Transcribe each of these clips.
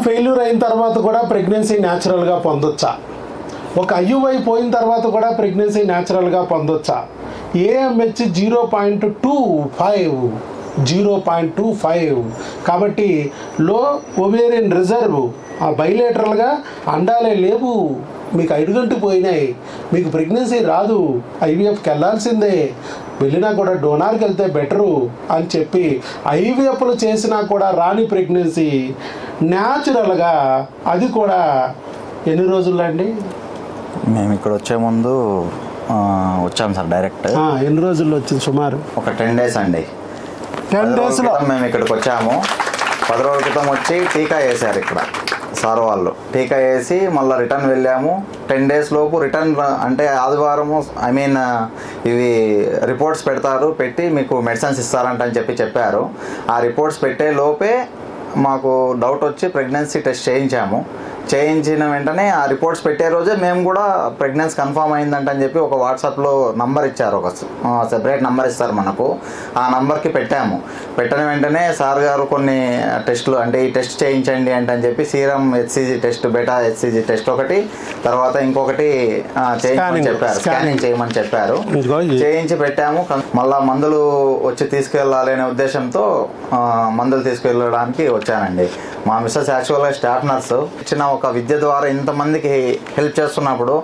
Failure అయిన తర్వాత కూడా ప్రెగ్నెన్సీ న్యాచురల్గా పొందొచ్చా? ఒక ఐయుఐ పోయిన తర్వాత కూడా ప్రెగ్నెన్సీ న్యాచురల్గా పొందొచ్చా? ఏఎంహెచ్ 0.25 కాబట్టి లో ఒవేరియన్ రిజర్వ్, ఆ బైలేటరల్గా అండాలే లేవు, మీకు 5 గంటలు పోయినాయి, మీకు ప్రెగ్నెన్సీ రాదు, ఐవీఎఫ్కి వెళ్ళాల్సిందే, వెళ్ళినా కూడా డోనార్కి వెళ్తే బెటరు అని చెప్పి ఐవీఎఫ్లు చేసినా కూడా రాని ప్రెగ్నెన్సీ న్యాచురల్గా అది కూడా ఎన్ని రోజుల్లో అండి? మేము ఇక్కడ వచ్చే ముందు వచ్చాం సార్ డైరెక్ట్. ఎన్ని రోజుల్లో వచ్చింది సుమారు? ఒక 10 డేస్ అండి. 10 డేస్లో మేము ఇక్కడికి వచ్చాము. 10 రోజుల క్రితం వచ్చి టీకా వేసారు ఇక్కడ సార్ వాళ్ళు. టీకా వేసి మళ్ళీ రిటర్న్ వెళ్ళాము. 10 డేస్ లోపు రిటర్న్ అంటే ఆదివారము ఇవి రిపోర్ట్స్ పెడతారు, పెట్టి మీకు మెడిసిన్స్ ఇస్తారంట అని చెప్పారు. ఆ రిపోర్ట్స్ పెట్టే లోపే మాకు డౌట్ వచ్చి ప్రెగ్నెన్సీ టెస్ట్ చేయించిన వెంటనే ఆ రిపోర్ట్స్ పెట్టే రోజే మేము కూడా ప్రెగ్నెన్సీ కన్ఫర్మ్ అయిందంట అని చెప్పి ఒక వాట్సాప్లో నంబర్ ఇచ్చారు, ఒక సెపరేట్ నంబర్ ఇస్తారు మనకు. ఆ నంబర్కి పెట్టిన వెంటనే సార్ గారు కొన్ని టెస్టులు అంటే ఈ టెస్ట్ చేయించండి అని చెప్పి serum HCG test, beta HCG test ఒకటి, తర్వాత ఇంకొకటి చేయించమని చెప్పారు, స్కానింగ్ చేయమని చెప్పారు. చేయించి పెట్టాము. మళ్ళా మందులు వచ్చి తీసుకెళ్ళాలి అనే ఉద్దేశంతో మందులు తీసుకెళ్ళడానికి వచ్చానండి. మా మిస్సెస్ యాక్చువల్గా స్టాఫ్ నర్సు. ఇచ్చిన ఒక విద్య ద్వారా ఇంతమందికి హెల్ప్ చేస్తున్నప్పుడు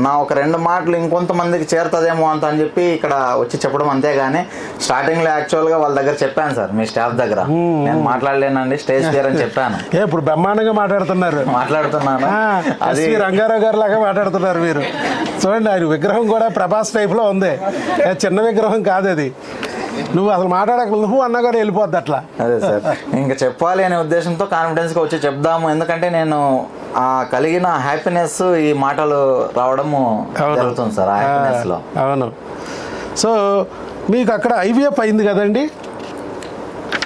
నా ఒక 2 మాటలు ఇంకొంతమందికి చేరుతుందేమో అని చెప్పి ఇక్కడ వచ్చి చెప్పడం, అంతేగాని స్టార్టింగ్లో యాక్చువల్గా వాళ్ళ దగ్గర చెప్పాను సార్, మీ స్టాఫ్ దగ్గర నేను మాట్లాడలేనండి స్టేజ్ ఫియర్ అని చెప్పాను. ఇప్పుడు బ్రహ్మాండంగా మాట్లాడుతున్నాను. అది రంగారావు గారు లాగా మాట్లాడుతున్నారు మీరు. చూడండి, ఆయన విగ్రహం కూడా ప్రభాస్ టైప్లో ఉంది, చిన్న విగ్రహం కాదు అది. నువ్వు అసలు మాట్లాడక నువ్వు అన్నా కూడా వెళ్ళిపోద్ది అట్లా. అదే సార్, ఇంకా చెప్పాలి అనే ఉద్దేశంతో కాన్ఫిడెన్స్గా వచ్చి చెప్దాము. ఎందుకంటే నేను కలిగిన హ్యాపీనెస్ ఈ మాటలు రావడము జరుగుతుంది సార్ ఆ హ్యాపీనెస్లో. అవును. సో మీకు అక్కడ ఐవీఎఫ్ అయింది కదండి?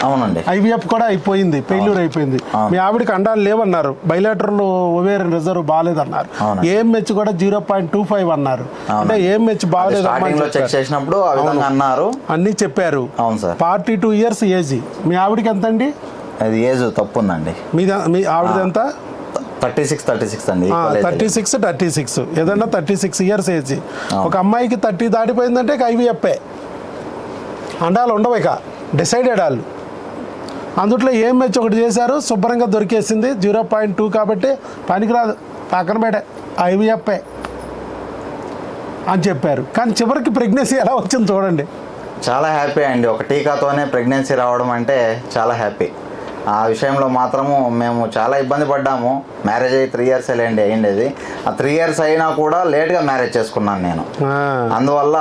అవునండి, ఐవీఎఫ్ కూడా అయిపోయింది, ఫెయిల్యూర్ అయిపోయింది. మీ ఆవిడకి అండాలు లేవన్నారు, బైలేటరల్ ఓవేరియన్ రిజర్వ్ బాగాలేదన్నారు, ఏఎంహెచ్ కూడా 0.25 అన్నారు. అంటే ఏఎంహెచ్ బాగాలేదు చెక్ చేసినప్పుడు అన్నారు, అన్నీ చెప్పారు. అవును సార్. 42 years age. మీ ఆవిడకి ఎంత అండి? అది ఏజ్ తప్పు ఉందండి. మీ ఆవిడది ఎంత? 36 అండి. 36 ఏదన్నా 36 years ఏజ్. ఒక అమ్మాయికి 30 దాటిపోయిందంటే ఐవీఎఫ్, అండాలు ఉండవు ఇక, డిసైడెడ్ వాళ్ళు. అందుట్లో ఏఎంహెచ్ ఒకటి చేశారు, శుభ్రంగా దొరికేసింది 0.2 కాబట్టి పనికిరాదు, పక్కన పెట్టే ఐవీఎఫ్ అని చెప్పారు. కానీ చివరికి ప్రెగ్నెన్సీ ఎలా వచ్చింది చూడండి. చాలా హ్యాపీ అండి. ఒక టీకాతోనే ప్రెగ్నెన్సీ రావడం అంటే చాలా హ్యాపీ. ఆ విషయంలో మాత్రము మేము చాలా ఇబ్బంది పడ్డాము. మ్యారేజ్ అయ్యి 3 years అయ్యిండేది. ఆ 3 years అయినా కూడా లేట్గా మ్యారేజ్ చేసుకున్నాను నేను. అందువల్ల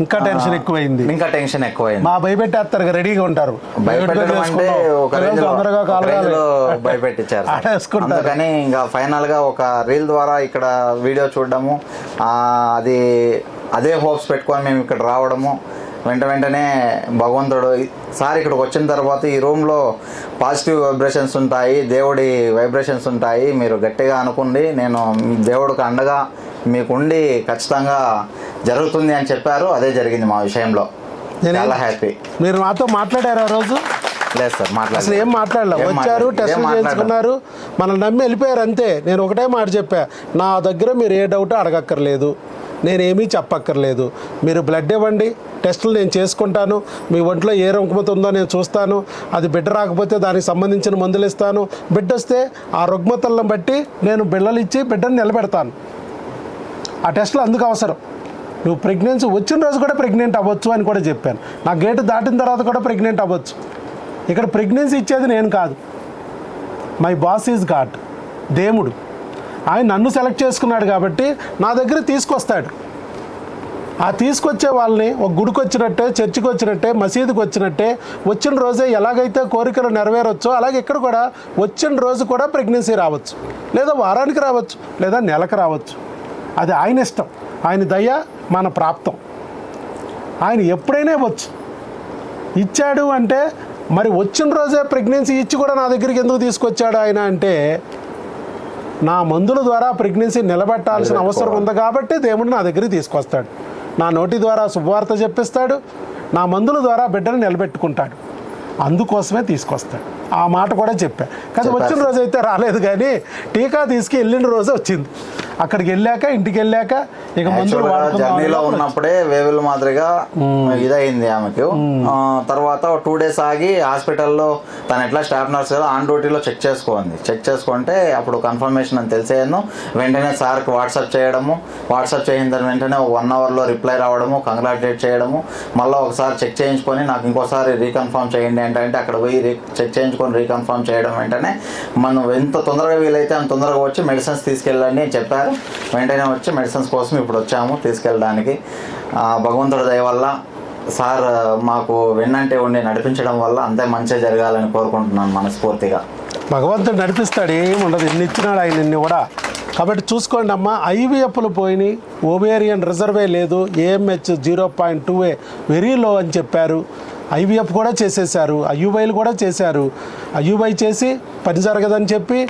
ఇంకా టెన్షన్ ఎక్కువైంది. మా భయపెట్టేస్తారు, రెడీగా ఉంటారు. భయపెట్టడం అంటే ఒక రేంజ్లో భయపెట్టించారు. అందుకని ఇంకా ఫైనల్గా ఒక రీల్ ద్వారా ఇక్కడ వీడియో చూడడము, అదే హోప్స్ పెట్టుకొని మేము ఇక్కడ రావడము, వెంటనే భగవంతుడు సార్ ఇక్కడికి వచ్చిన తర్వాత ఈ రూమ్లో పాజిటివ్ వైబ్రేషన్స్ ఉంటాయి, దేవుడి వైబ్రేషన్స్ ఉంటాయి, మీరు గట్టిగా అనుకోండి, నేను దేవుడికి అండగా మీకుండి ఖచ్చితంగా జరుగుతుంది అని చెప్పారు. అదే జరిగింది మా విషయంలో. చాలా హ్యాపీ. మీరు మాతో మాట్లాడారు ఆ రోజు? లేదు సార్, అసలు ఏం మాట్లాడలేదు. వచ్చారు, టెస్టులు చేయించుకున్నారు, మనల్ని నమ్మి వెళ్ళిపోయారు అంతే. నేను ఒకటే మాట చెప్పా, నా దగ్గర మీరు ఏ డౌట్ అడగక్కర్లేదు, నేనేమీ చెప్పక్కర్లేదు, మీరు బ్లడ్ ఇవ్వండి, టెస్టులు నేను చేసుకుంటాను, మీ ఒంట్లో ఏ రుగ్మత ఉందో నేను చూస్తాను, అది బిడ్డ రాకపోతే దానికి సంబంధించిన మందులు ఇస్తాను, బిడ్డ వస్తే ఆ రుగ్మతలను బట్టి నేను బిళ్ళలు ఇచ్చి బిడ్డను నిలబెడతాను. ఆ టెస్టులు అందుకు అవసరం. నువ్వు ప్రెగ్నెన్సీ వచ్చిన రోజు కూడా ప్రెగ్నెంట్ అవ్వచ్చు అని కూడా చెప్పాను. నా గేటు దాటిన తర్వాత కూడా ప్రెగ్నెంట్ అవ్వచ్చు. ఇక్కడ ప్రెగ్నెన్సీ ఇచ్చేది నేను కాదు, మై బాస్ ఈజ్ గాడ్, దేవుడు. ఆయన నన్ను సెలెక్ట్ చేసుకున్నాడు కాబట్టి నా దగ్గర తీసుకొస్తాడు. ఆ తీసుకొచ్చే వాళ్ళని ఒక గుడికి వచ్చినట్టే, చర్చికి వచ్చినట్టే, మసీదుకి వచ్చినట్టే, వచ్చిన రోజే ఎలాగైతే కోరికలు నెరవేరొచ్చో అలాగే ఇక్కడ కూడా వచ్చిన రోజు కూడా ప్రెగ్నెన్సీ రావచ్చు, లేదా వారానికి రావచ్చు, లేదా నెలకు రావచ్చు. అది ఆయన ఇష్టం, ఆయన దయ మన ప్రాప్తం. ఆయన ఎప్పుడైనా ఇవ్వచ్చు. ఇచ్చాడు అంటే మరి వచ్చిన రోజే ప్రెగ్నెన్సీ ఇచ్చి కూడా నా దగ్గరికి ఎందుకు తీసుకొచ్చాడు ఆయన అంటే, నా మందుల ద్వారా ప్రెగ్నెన్సీ నిలబెట్టాల్సిన అవసరం ఉంది కాబట్టి దేవుడు నా దగ్గరికి తీసుకొస్తాడు. నా నోటి ద్వారా శుభవార్త చెప్పిస్తాడు, నా మందుల ద్వారా బిడ్డను నిలబెట్టుకుంటాడు. అందుకోసమే తీసుకొస్తాడు. ఆ మాట కూడా చెప్పా కానీ వచ్చిన రోజు అయితే రాలేదు, కానీ టీకా తీసుకు వెళ్ళిన రోజు వచ్చింది. అక్కడికి వెళ్ళాక ఇంటికి వెళ్ళాక ఇక మందులు జర్నీలో ఉన్నప్పుడే వేవుల మాదిరిగా ఇదయింది ఆమెకు. తర్వాత 2 days ఆగి హాస్పిటల్లో తను ఎట్లా స్టాఫ్ నర్స్ కదా ఆన్ డ్యూటీలో చెక్ చేసుకుంటే అప్పుడు కన్ఫర్మేషన్ అని తెలిసేను. వెంటనే సార్కి వాట్సాప్ చేయడము, వాట్సాప్ చేసిన దాని వెంటనే 1 hourలో రిప్లై రావడము, కంగ్రాచులేట్ చేయడము, మళ్ళీ ఒకసారి చెక్ చేయించుకొని నాకు ఇంకోసారి రీకన్ఫర్మ్ చేయండి అంటే అక్కడ పోయి చెక్ చేయించుకొని రీకన్ఫర్మ్ చేయడం. వెంటనే మనం ఎంత తొందరగా వీలైతే అంత తొందరగా వచ్చి మెడిసిన్స్ తీసుకెళ్ళండి అని చెప్పారు. వెంటనే వచ్చి మెడిసిన్స్ కోసం ఇప్పుడు వచ్చాము తీసుకెళ్ళడానికి. భగవంతుడి దయ వల్ల సార్ మాకు వెన్నంటే ఉండి నడిపించడం వల్ల అంతే మంచిగా జరగాలని కోరుకుంటున్నాను మనస్ఫూర్తిగా. భగవంతుడు నడిపిస్తాడు, ఏముండదు, ఎన్ని ఇచ్చినాడు ఆయన ఇన్ని కూడా. కాబట్టి చూసుకోండి అమ్మ, ఐవీఎఫ్లు పోయినాయి, ఓవేరియన్ రిజర్వే లేదు, ఏఎంహెచ్ 0.2 వెరీ లో అని చెప్పారు. ఐవీఎఫ్ కూడా చేసేసారు, ఐయువైలు కూడా చేశారు. ఐయువై చేసి పని జరగదని చెప్పి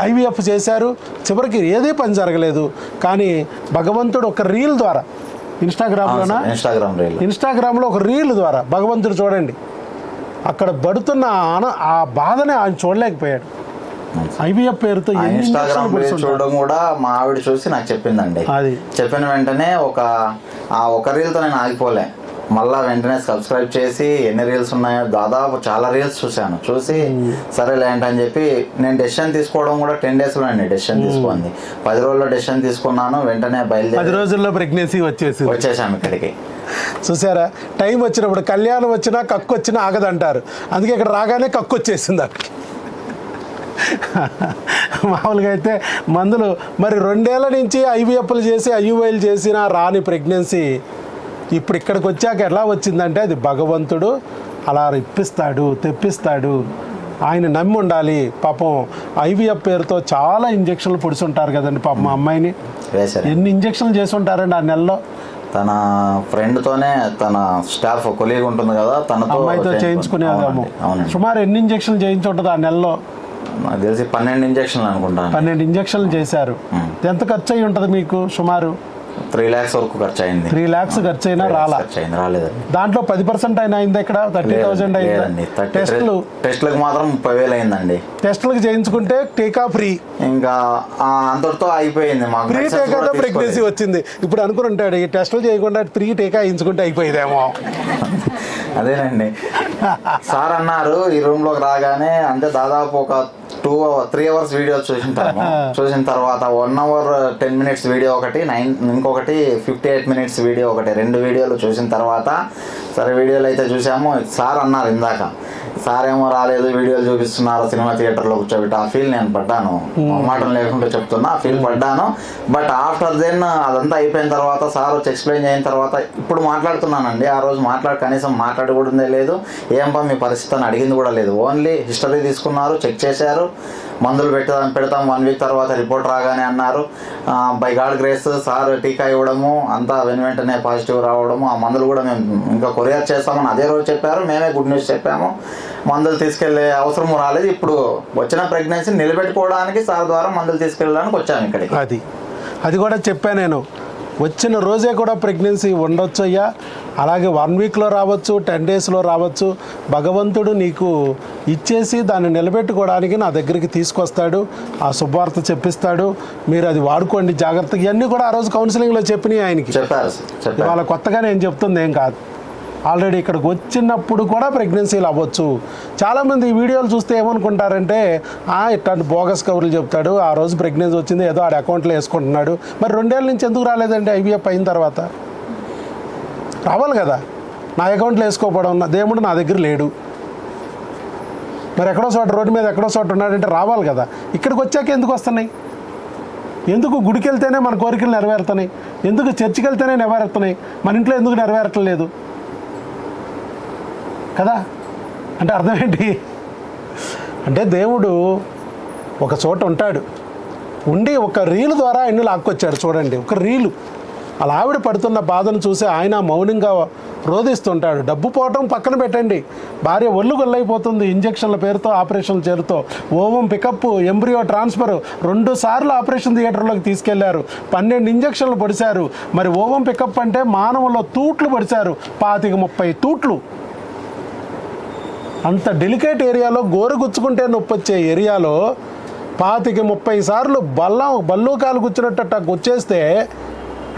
ఐవీఎఫ్ చేశారు, చివరికి ఏదే పని జరగలేదు. కానీ భగవంతుడు ఒక రీల్ ద్వారా ఇన్స్టాగ్రామ్లో ఒక రీల్ ద్వారా భగవంతుడు చూడండి అక్కడ పడుతున్న ఆ బాధని ఆయన చూడలేకపోయాడు. ఐవీఎఫ్ పేరుతో ఇన్స్టాగ్రామ్ చూడడం కూడా మా ఆవిడ చూసి నాకు చెప్పిందండి. అది చెప్పిన వెంటనే ఒక రీల్తో నేను ఆగిపోలే, మళ్ళీ వెంటనే సబ్స్క్రైబ్ చేసి ఎన్ని రీల్స్ ఉన్నాయో దాదాపు చాలా రీల్స్ చూసి సరేలే అని చెప్పి నేను డెసిషన్ తీసుకోవడం కూడా 10 daysలో అండి డెసిషన్ తీసుకుంది. 10 రోజుల్లో డెసిషన్ తీసుకున్నాను. వెంటనే 10 రోజుల్లో ప్రెగ్నెన్సీ వచ్చేసాము ఇక్కడికి. చూసారా, టైం వచ్చినప్పుడు కళ్యాణం వచ్చినా కక్కు వచ్చినా ఆగదంటారు, అందుకే ఇక్కడ రాగానే కక్కు వచ్చేసింది అక్కడికి. మామూలుగా అయితే మందులు మరి 2 ఏళ్ల నుంచి ఐవీఎఫ్లు చేసి ఐయువైలు చేసినా రాని ప్రెగ్నెన్సీ ఇప్పుడు ఇక్కడికి వచ్చాక ఎలా వచ్చిందంటే అది భగవంతుడు అలా ఇప్పిస్తాడు, తెప్పిస్తాడు. ఆయన నమ్మి ఉండాలి. పాపం ఐవీఎఫ్ పేరుతో చాలా ఇంజక్షన్లు పొడుచుంటారు కదండి పాపం మా అమ్మాయిని. ఎన్ని ఇంజక్షన్లు చేసి ఉంటారండి ఆ నెలలో. తన ఫ్రెండ్తోనే తన స్టాఫ్ కొలీగ్ ఉంటుంది కదా, తనతో అమ్మాయితో చేయించుకునేదాము. సుమారు ఎన్ని ఇంజక్షన్లు చేయించి ఉంటుంది ఆ నెలలో? నాకు తెలిసి 12 ఇంజక్షన్లు అనుకుంటాను. 12 ఇంజక్షన్లు చేశారు. ఎంత ఖర్చు అయ్యి ఉంటుంది మీకు? సుమారు 3 lakhs వరకు ఖర్చు అయింది. 3 lakhs ఖర్చు అయినా రాలేదు. దాంట్లో 10% అయినా అయింది. ఇక్కడ 30,000 అయింది. టెస్ట్లకు మాత్రం 30,000 అయిందండి. టెస్ట్లకు చేయించుకుంటే టీకా ఫ్రీ, ఇంకా అంతటితో అయిపోయింది. మాకు ఫ్రీ టీకాతో ప్రెగ్నెన్సీ వచ్చింది. ఇప్పుడు అనుకుని ఉంటాడు ఈ టెస్టులు చేయకుండా ఫ్రీ టీకా వేయించుకుంటే అయిపోయేదేమో. అదేనండి సార్ అన్నారు. ఈ రూమ్లోకి రాగానే అంటే దాదాపు ఒక 2-3 hours వీడియో చూసిన తర్వాత 1 hour 10 minutes వీడియో ఒకటి, ఇంకొకటి 58 minutes వీడియో ఒకటి, 2 వీడియోలు చూసిన తర్వాత సరే వీడియోలు అయితే చూసాము. సార్ అన్నారు ఇందాక, సార్ ఏమో రాలేదు, వీడియోలు చూపిస్తున్నారు సినిమా థియేటర్లో కూర్చోబెట్టి. ఆ ఫీల్ నేను పడ్డాను, మాటలు లేకుండా చెప్తున్నా, ఆ ఫీల్ పడ్డాను. బట్ ఆఫ్టర్ దెన్ అదంతా అయిపోయిన తర్వాత సార్ వచ్చి ఎక్స్ప్లెయిన్ అయిన తర్వాత ఇప్పుడు మాట్లాడుతున్నానండి. ఆ రోజు కనీసం మాట్లాడకూడదే లేదు. ఏంపా మీ పరిస్థితి అని అడిగింది కూడా లేదు. ఓన్లీ హిస్టరీ తీసుకున్నారు, చెక్ చేశారు, మందులు పెడతాం 1 week తర్వాత రిపోర్ట్ రాగానే అన్నారు. బై గాడ్ గ్రేస్ సార్ టీకా ఇవ్వడము అంతా వెంటనే పాజిటివ్ రావడము, ఆ మందులు కూడా మేము ఇంకా కొరియర్ చేస్తామని అదే రోజు చెప్పారు. మేమే గుడ్ న్యూస్ చెప్పాము. మందులు తీసుకెళ్లే అవసరం రాలేదు. ఇప్పుడు వచ్చిన ప్రెగ్నెన్సీ నిలబెట్టుకోవడానికి సార్ ద్వారా మందులు తీసుకెళ్ళడానికి వచ్చాము ఇక్కడికి. అది కూడా చెప్పాను నేను. వచ్చిన రోజే కూడా ప్రెగ్నెన్సీ ఉండొచ్చు అయ్యా, అలాగే 1 weekలో రావచ్చు, 10 daysలో రావచ్చు. భగవంతుడు నీకు ఇచ్చేసి దాన్ని నిలబెట్టుకోవడానికి నా దగ్గరికి తీసుకొస్తాడు, ఆ శుభవార్త చెప్పిస్తాడు. మీరు అది వాడుకోండి జాగ్రత్తగా. ఇవన్నీ కూడా ఆ రోజు కౌన్సిలింగ్లో చెప్పినాయి ఆయనకి. ఇవాళ కొత్తగా నేను చెప్తుంది ఏం కాదు. ఆల్రెడీ ఇక్కడికి వచ్చినప్పుడు కూడా ప్రెగ్నెన్సీలు అవ్వచ్చు. చాలామంది ఈ వీడియోలు చూస్తే ఏమనుకుంటారంటే ఇట్లాంటి బోగస్ కబుర్లు చెప్తాడు, ఆ రోజు ప్రెగ్నెన్సీ వచ్చింది ఏదో ఆడ అకౌంట్లో వేసుకుంటున్నాడు. మరి 2 ఏళ్ళ నుంచి ఎందుకు రాలేదండి? ఐవీఎఫ్ అయిన తర్వాత రావాలి కదా. నా అకౌంట్లో వేసుకోకపోవడం, దేవుడు నా దగ్గర లేడు, మరి ఎక్కడో చోట రోడ్డు మీద ఎక్కడో చోట ఉన్నాడంటే రావాలి కదా. ఇక్కడికి వచ్చాక ఎందుకు వస్తున్నాయి? ఎందుకు గుడికి వెళ్తేనే మన కోరికలు నెరవేరుతున్నాయి? ఎందుకు చర్చికి వెళ్తేనే నెరవేరుతున్నాయి? మన ఇంట్లో ఎందుకు నెరవేరట్లేదు కదా? అంటే అర్థం ఏంటి? అంటే దేవుడు ఒక చోట ఉంటాడు, ఉండి ఒక రీలు ద్వారా ఆయన్ని లాక్కొచ్చాడు. చూడండి, ఒక రీలు అలా ఆవిడ పడుతున్న బాధను చూసి ఆయన మౌనంగా రోధిస్తుంటాడు. డబ్బు పోవటం పక్కన పెట్టండి, భార్య ఒళ్ళు గొల్లైపోతుంది ఇంజక్షన్ల పేరుతో, ఆపరేషన్ల చేరుతో. ఓవం పికప్, ఎంబ్రియో ట్రాన్స్ఫర్ 2 సార్లు ఆపరేషన్ థియేటర్లోకి తీసుకెళ్లారు. 12 ఇంజక్షన్లు పొడిచారు. మరి ఓవం పికప్ అంటే మానవుల్లో తూట్లు పొడిచారు, 25-30 తూట్లు. అంత డెలికేట్ ఏరియాలో గోరు గుచ్చుకుంటే నొప్పి వచ్చే ఏరియాలో 25-30 సార్లు బల్లూకాలు గుచ్చినట్టు గుచ్చేస్తే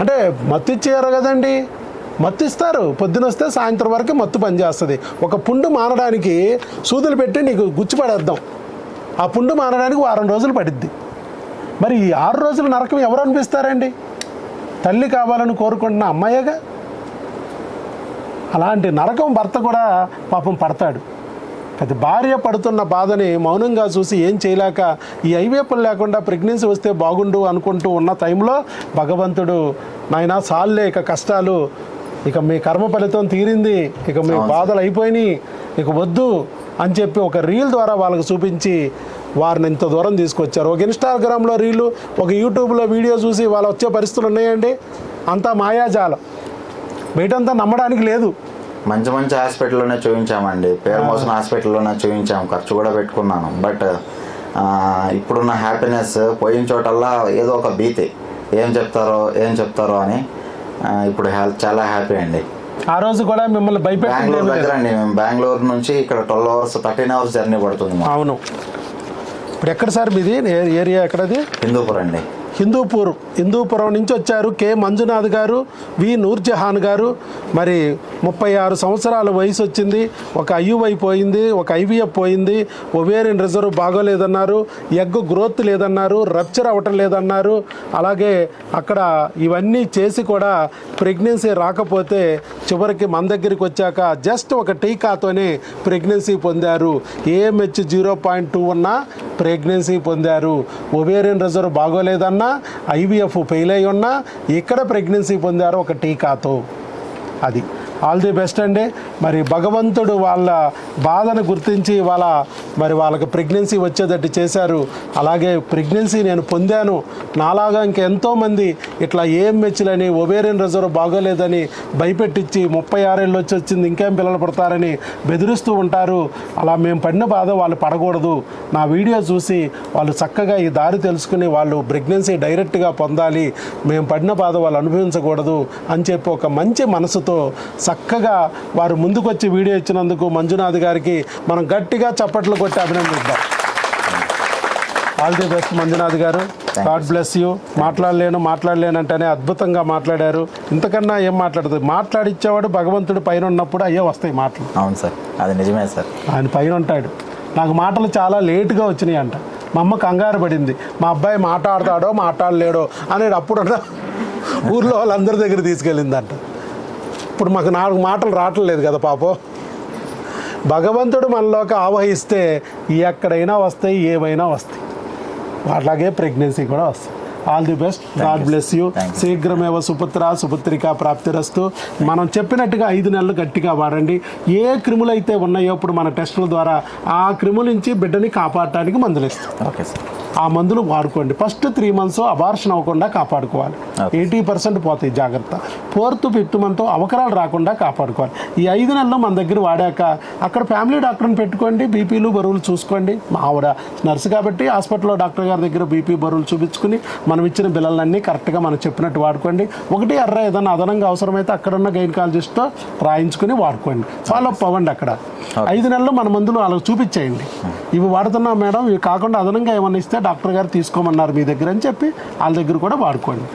అంటే మత్తు ఇచ్చేయారు కదండి. మత్తు ఇస్తారు, పొద్దున వస్తే సాయంత్రం వరకు మత్తు పనిచేస్తుంది. ఒక పుండు మానడానికి సూదులు పెట్టి నీకు గుచ్చిపడేద్దాం, ఆ పుండు మానడానికి 1 రోజులు పడిద్ది. మరి ఈ 6 రోజుల నరకం ఎవరు అనిపిస్తారండి? తల్లి కావాలని కోరుకుంటున్న అమ్మాయిగా. అలాంటి నరకం భర్త కూడా పాపం పడతాడు. అది భార్య పడుతున్న బాధని మౌనంగా చూసి ఏం చేయలేక ఈ ఐవీఎఫ్లు లేకుండా ప్రెగ్నెన్సీ వస్తే బాగుండు అనుకుంటూ ఉన్న టైంలో భగవంతుడు నాయనా సాల్లే ఇక కష్టాలు, ఇక మీ కర్మ ఫలితం తీరింది, ఇక మీ బాధలు అయిపోయినాయి, ఇక వద్దు అని చెప్పి ఒక రీల్ ద్వారా వాళ్ళకి చూపించి వారిని ఇంత దూరం తీసుకొచ్చారు. ఒక ఇన్స్టాగ్రామ్లో రీలు, ఒక యూట్యూబ్లో వీడియో చూసి వాళ్ళు వచ్చే పరిస్థితులు ఉన్నాయండి. అంతా మాయాజాలం, బయటంతా నమ్మడానికి లేదు. మంచి మంచి హాస్పిటల్లోనే చూపించామండి, పేరు మోసిన హాస్పిటల్లోనే చూపించాము, ఖర్చు కూడా పెట్టుకున్నాను. బట్ ఇప్పుడున్న హ్యాపీనెస్ పోయిన చోటల్లా ఏదో ఒక భీతి, ఏం చెప్తారో అని. ఇప్పుడు చాలా హ్యాపీ అండి. ఆ రోజు కూడా మిమ్మల్ని బెంగళూరు దగ్గర అండి, మేము బెంగళూరు నుంచి ఇక్కడ 12 hours 13 hours జర్నీ పడుతుంది. అవును. ఇప్పుడు ఎక్కడ సార్ మీది ఏరియా? ఎక్కడది? హిందూపూర్ అండి. హిందూపురం నుంచి వచ్చారు కె మంజునాథ్ గారు, వి నూర్జహాన్ గారు. మరి 36 సంవత్సరాల వయసు వచ్చింది, ఒక ఐయుఐ పోయింది, ఒక ఐవీఎఫ్ పోయింది, ఒవేరియన్ రిజర్వ్ బాగోలేదన్నారు, ఎగ్ గ్రోత్ లేదన్నారు, రప్చర్ అవ్వటం లేదన్నారు. అలాగే అక్కడ ఇవన్నీ చేసి కూడా ప్రెగ్నెన్సీ రాకపోతే చివరికి మన దగ్గరికి వచ్చాక జస్ట్ ఒక టీకాతోనే ప్రెగ్నెన్సీ పొందారు. AMH 0.2 ఉన్న ప్రెగ్నెన్సీ పొందారు. ఒవేరియన్ రిజర్వ్ బాగోలేదన్నా, IVF ఫెయిల్ అయి ఉన్నా ఇక్కడ ప్రెగ్నెన్సీ పొందారు ఒక టీకాతో. అది ఆల్ ది బెస్ట్ అండి. మరి భగవంతుడు వాళ్ళ బాధను గుర్తించి వాళ్ళకి ప్రెగ్నెన్సీ వచ్చేటట్టు చేశారు. అలాగే ప్రెగ్నెన్సీ నేను పొందాను, నాలాగా ఇంకెంతోమంది ఇట్లా AMHలని ఒవేరియన్ రిజర్వ్ బాగోలేదని భయపెట్టించి 36 ఏళ్ళు వచ్చింది ఇంకేం పిల్లలు పడతారని బెదిరిస్తూ ఉంటారు. అలా మేము పడిన బాధ వాళ్ళు పడకూడదు. నా వీడియో చూసి వాళ్ళు చక్కగా ఈ దారి తెలుసుకుని వాళ్ళు ప్రెగ్నెన్సీ డైరెక్ట్గా పొందాలి, మేము పడిన బాధ వాళ్ళు అనుభవించకూడదు అని చెప్పి ఒక మంచి మనసుతో చక్కగా వారు ముందుకొచ్చి వీడియో ఇచ్చినందుకు మంజునాథ్ గారికి మనం గట్టిగా చప్పట్లు కొట్టి అభినందిద్దాం. ఆల్ ది బెస్ట్ మంజునాథ్ గారు, గాడ్ బ్లెస్ యూ. మాట్లాడలేనంటేనే అద్భుతంగా మాట్లాడారు. ఇంతకన్నా ఏం మాట్లాడుతుంది? మాట్లాడిచ్చేవాడు భగవంతుడు పైన ఉన్నప్పుడు అయ్యే వస్తాయి మాటలు. అవును సార్, అది నిజమే సార్. ఆయన పైన ఉంటాడు. నాకు మాటలు చాలా లేటుగా వచ్చినాయి అంట. మా అమ్మ కంగారు పడింది, మా అబ్బాయి మాట్లాడతాడో మాట్లాడలేడో అనేది. అప్పుడు ఊర్లో వాళ్ళందరి దగ్గర తీసుకెళ్ళిందంట. ఇప్పుడు మాకు 4 మాటలు రావట్లేదు కదా పాపం. భగవంతుడు మనలోకి ఆవహిస్తే ఎక్కడైనా వస్తాయి, ఏమైనా వస్తాయి. అట్లాగే ప్రెగ్నెన్సీ కూడా వస్తాయి. All the best, God bless you. శీఘ్రమేవ సుపుత్రికా ప్రాప్తిరస్తు. మనం చెప్పినట్టుగా 5 నెలలు గట్టిగా వాడండి. ఏ క్రిములు అయితే ఉన్నాయో ఇప్పుడు మన టెస్టుల ద్వారా ఆ క్రిముల నుంచి బిడ్డని కాపాడటానికి మందులు ఇస్తాం. ఓకే సార్, ఆ మందులు వాడుకోండి. ఫస్ట్ 3 months అబార్షన్ అవ్వకుండా కాపాడుకోవాలి. 80% పోతాయి, జాగ్రత్త. 4th 5th month అవకరాలు రాకుండా కాపాడుకోవాలి. ఈ 5 నెలలు మన దగ్గర వాడాక అక్కడ ఫ్యామిలీ డాక్టర్ని పెట్టుకోండి, బీపీలు బరువులు చూసుకోండి. మా ఆవిడ నర్సు కాబట్టి హాస్పిటల్లో డాక్టర్ గారి దగ్గర బీపీ బరువులు చూపించుకుని మనం ఇచ్చిన బిల్లలన్నీ కరెక్ట్గా మనం చెప్పినట్టు వాడుకోండి. 1 ఎర్ర ఏదైనా అదనంగా అవసరమైతే అక్కడున్న గైనకాలజిస్ట్తో రాయించుకుని వాడుకోండి. ఫాలో అప్ అవ్వండి. అక్కడ 5 నెలలు మన మందులు వాళ్ళకి చూపించేయండి. ఇవి వాడుతున్నాం మేడం, ఇవి కాకుండా అదనంగా ఏమన్నా ఇస్తే డాక్టర్ గారు తీసుకోమన్నారు మీ దగ్గర అని చెప్పి వాళ్ళ దగ్గర కూడా వాడుకోండి.